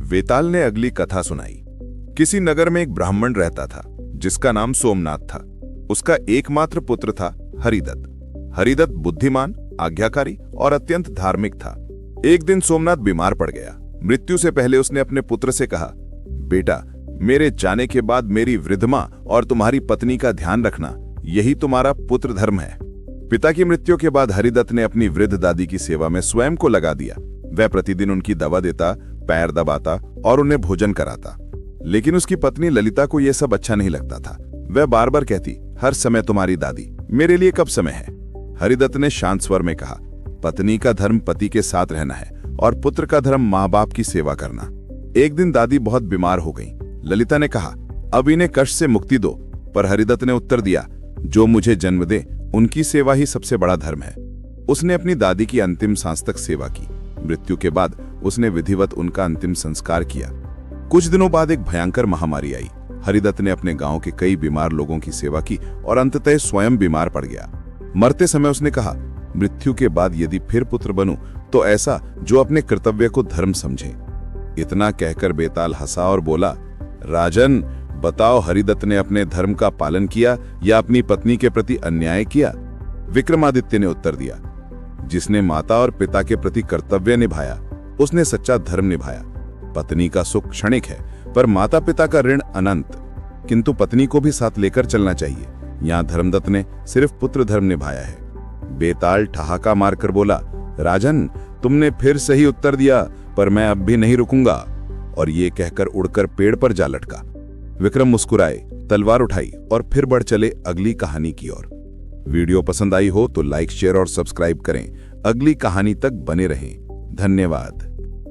वेताल ने अगली कथा सुनाई। किसी नगर में एक ब्राह्मण रहता था जिसका नाम सोमनाथ था। उसका एकमात्र पुत्र था हरिदत्त। हरिदत्त बुद्धिमान, आज्ञाकारी और अत्यंत धार्मिक था। एक दिन सोमनाथ बीमार पड़ गया। मृत्यु से पहले उसने अपने पुत्र से कहा, बेटा, मेरे जाने के बाद मेरी वृद्ध मां और तुम्हारी पत्नी का ध्यान रखना, यही तुम्हारा पुत्र धर्म है। पिता की मृत्यु के बाद हरिदत्त ने अपनी वृद्ध दादी की सेवा में स्वयं को लगा दिया। वह प्रतिदिन उनकी दवा देता, पैर दबाता और उन्हें भोजन कराता। लेकिन उसकी पत्नी ललिता को यह सब अच्छा नहीं लगता था। वह बार बार कहती, हर समय तुम्हारी दादी, मेरे लिए कब समय है। हरिदत्त ने शांत स्वर में कहा, पत्नी का धर्म पति के साथ रहना है और पुत्र का धर्म माँ बाप की सेवा करना। एक दिन दादी बहुत बीमार हो गई। ललिता ने कहा, अब इन्हें कष्ट से मुक्ति दो। पर हरिदत्त ने उत्तर दिया, जो मुझे जन्म दे उनकी सेवा ही सबसे बड़ा धर्म है। उसने अपनी दादी की अंतिम सांस तक सेवा की। मृत्यु के बाद उसने विधिवत उनका अंतिम संस्कार किया। कुछ दिनों बाद एक भयंकर महामारी आई। हरिदत्त ने अपने गांव के कई बीमार लोगों की सेवा की और अंततः स्वयं बीमार पड़ गया। मरते समय उसने कहा, मृत्यु के बाद यदि फिर पुत्र बनूं तो ऐसा जो अपने कर्तव्य को धर्म समझे। इतना कहकर बेताल हंसा और बोला, राजन, बताओ, हरिदत्त ने अपने धर्म का पालन किया या अपनी पत्नी के प्रति अन्याय किया? विक्रमादित्य ने उत्तर दिया, जिसने माता और पिता के प्रति कर्तव्य निभाया उसने सच्चा धर्म निभाया। पत्नी का सुख क्षणिक है पर माता पिता का ऋण अनंत, किंतु पत्नी को भी साथ लेकर चलना चाहिए। यहाँ धर्मदत्त ने सिर्फ पुत्र धर्म निभाया है। बेताल ठहाका मारकर बोला, राजन, तुमने फिर सही उत्तर दिया, पर मैं अब भी नहीं रुकूंगा। और ये कहकर उड़कर पेड़ पर जा लटका। विक्रम मुस्कुराए, तलवार उठाई और फिर बढ़ चले अगली कहानी की ओर। वीडियो पसंद आई हो तो लाइक, शेयर और सब्सक्राइब करें। अगली कहानी तक बने रहें। धन्यवाद।